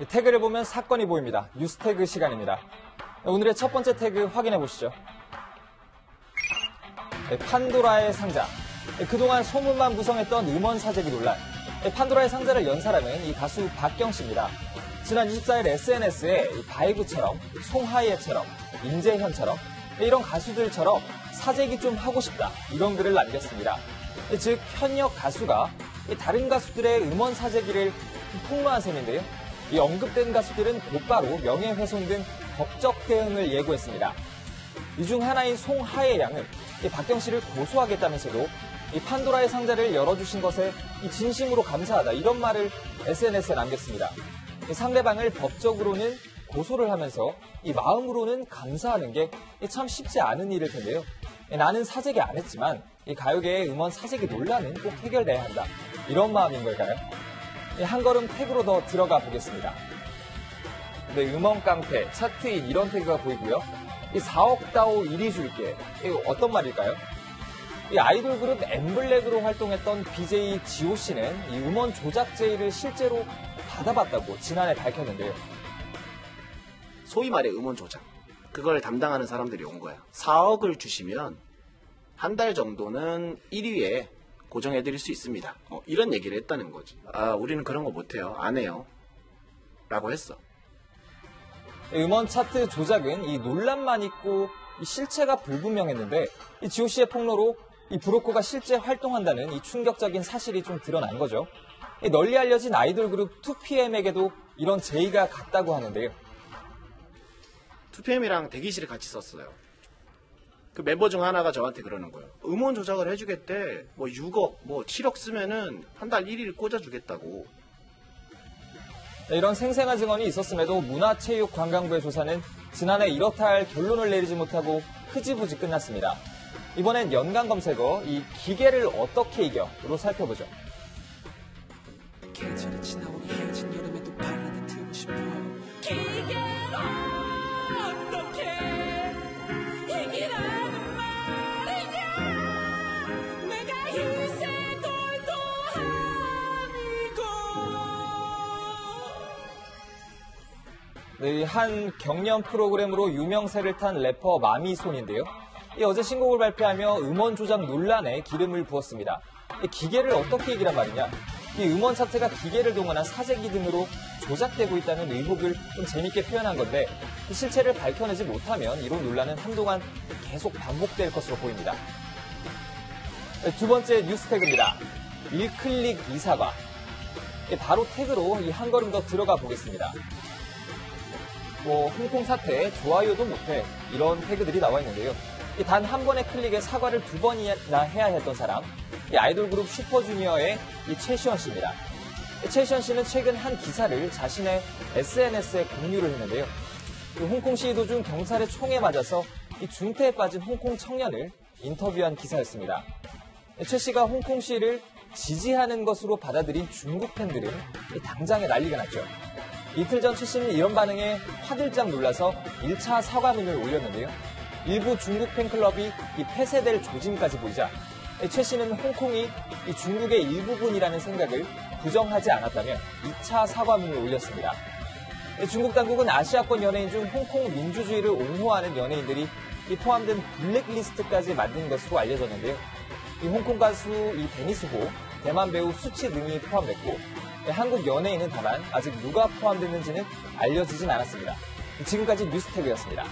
태그를 보면 사건이 보입니다. 뉴스태그 시간입니다. 오늘의 첫 번째 태그 확인해 보시죠. 판도라의 상자. 그동안 소문만 무성했던 음원 사재기 논란. 판도라의 상자를 연 사람은 이 가수 박경 씨입니다. 지난 24일 SNS에 바이브처럼, 송하예처럼, 임재현처럼 이런 가수들처럼 사재기 좀 하고 싶다 이런 글을 남겼습니다. 즉 현역 가수가 다른 가수들의 음원 사재기를 폭로한 셈인데요. 이 언급된 가수들은 곧바로 명예훼손 등 법적 대응을 예고했습니다. 이 중 하나인 송하예 양은 박경 씨를 고소하겠다면서도 이 판도라의 상자를 열어주신 것에 진심으로 감사하다 이런 말을 SNS에 남겼습니다. 상대방을 법적으로는 고소를 하면서 이 마음으로는 감사하는 게 참 쉽지 않은 일일 텐데요. 나는 사재기 안 했지만 이 가요계의 음원 사재기 논란은 꼭 해결돼야 한다. 이런 마음인 걸까요? 한 걸음 태그로 더 들어가 보겠습니다. 네, 음원 깡패, 차트인 이런 태그가 보이고요. 이 4억 다오 1위 줄게. 이거 어떤 말일까요? 이 아이돌 그룹 엠블랙으로 활동했던 BJ 지호 씨는 이 음원 조작 제의를 실제로 받아봤다고 지난해 밝혔는데요. 소위 말해 음원 조작. 그걸 담당하는 사람들이 온 거야. 4억을 주시면 한 달 정도는 1위에 고정해드릴 수 있습니다. 이런 얘기를 했다는 거지. 우리는 그런 거 못해요. 안 해요. 라고 했어. 음원 차트 조작은 이 논란만 있고 이 실체가 불분명했는데 이 지호 씨의 폭로로 이 브로커가 실제 활동한다는 이 충격적인 사실이 좀 드러난 거죠. 널리 알려진 아이돌 그룹 2PM에게도 이런 제의가 갔다고 하는데요. 2PM이랑 대기실에 같이 썼어요. 그 멤버 중 하나가 저한테 그러는 거예요. 음원 조작을 해주겠대. 6억, 7억 쓰면은 한 달 1위를 꽂아주겠다고. 이런 생생한 증언이 있었음에도 문화체육관광부의 조사는 지난해 이렇다 할 결론을 내리지 못하고 흐지부지 끝났습니다. 이번엔 연관 검색어 이 기계를 어떻게 이겨로 살펴보죠. 계절이 지나오니 헤어진 여름에도 발라드 듣고 싶어. 기계로 어떻게 이기라는 말이냐. 내가 희생돌도 아니고. 네, 한 경연 프로그램으로 유명세를 탄 래퍼 마미손인데요. 어제 신곡을 발표하며 음원 조작 논란에 기름을 부었습니다. 기계를 어떻게 이기란 말이냐. 이 음원 차트가 기계를 동원한 사재기 등으로 조작되고 있다는 의혹을 좀 재밌게 표현한 건데 실체를 밝혀내지 못하면 이런 논란은 한동안 계속 반복될 것으로 보입니다. 두 번째 뉴스 태그입니다. 1클릭 이사과. 바로 태그로 한 걸음 더 들어가 보겠습니다. 홍콩 사태 좋아요도 못해 이런 태그들이 나와 있는데요. 단 한 번의 클릭에 사과를 2번이나 해야 했던 사람, 아이돌 그룹 슈퍼주니어의 최시원 씨입니다. 최시원 씨는 최근 한 기사를 자신의 SNS에 공유를 했는데요. 홍콩 시위 도중 경찰의 총에 맞아서 중태에 빠진 홍콩 청년을 인터뷰한 기사였습니다. 최 씨가 홍콩 시위를 지지하는 것으로 받아들인 중국 팬들은 당장에 난리가 났죠. 이틀 전 최 씨는 이런 반응에 화들짝 놀라서 1차 사과문을 올렸는데요. 일부 중국 팬클럽이 폐쇄될 조짐까지 보이자 최 씨는 홍콩이 중국의 일부분이라는 생각을 부정하지 않았다며 2차 사과문을 올렸습니다. 중국 당국은 아시아권 연예인 중 홍콩 민주주의를 옹호하는 연예인들이 포함된 블랙리스트까지 만든 것으로 알려졌는데요. 홍콩 가수 데니스 호, 대만 배우 수치 등이 포함됐고 한국 연예인은 다만 아직 누가 포함됐는지는 알려지진 않았습니다. 지금까지 뉴스태그였습니다.